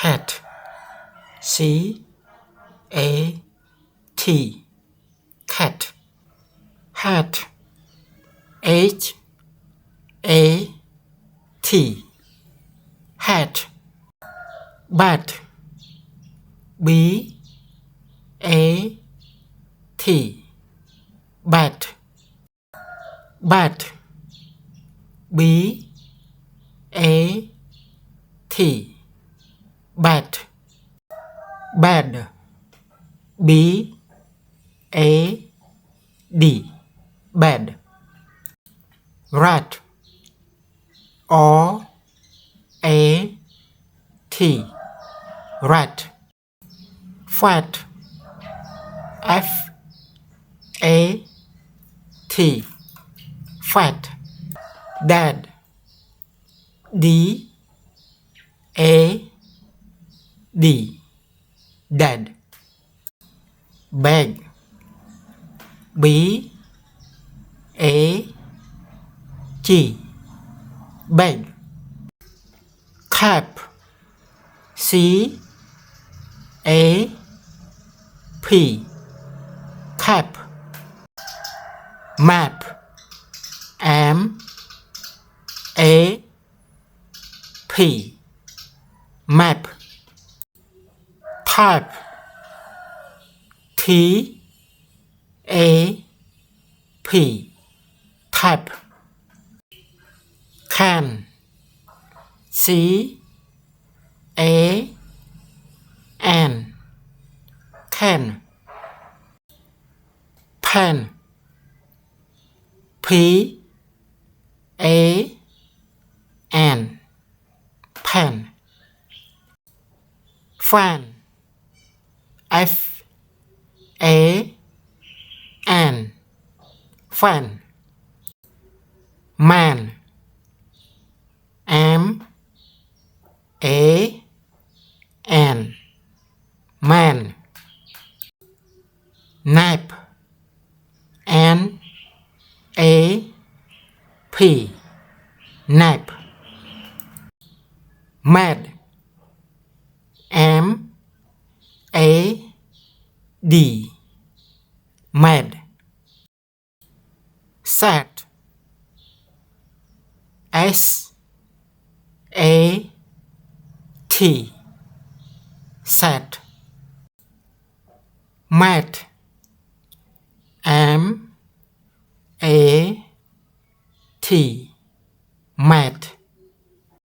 cat C-A-T cat hat H-A-T hat bat B-A-T bat bat B-A-T bat bad B-A-D bad rat R-A-T rat fat F-A-T fat dad D-A-D dad bag B-A-G bag cap C-A-P cap map M-A-P map type T-A-P type can C-A-N can pen P-A-N pen fan F-A-N fan man M-A-N man nap N-A-P nap mad M-A-D mad sad S-A-T sad mat M-A-T mat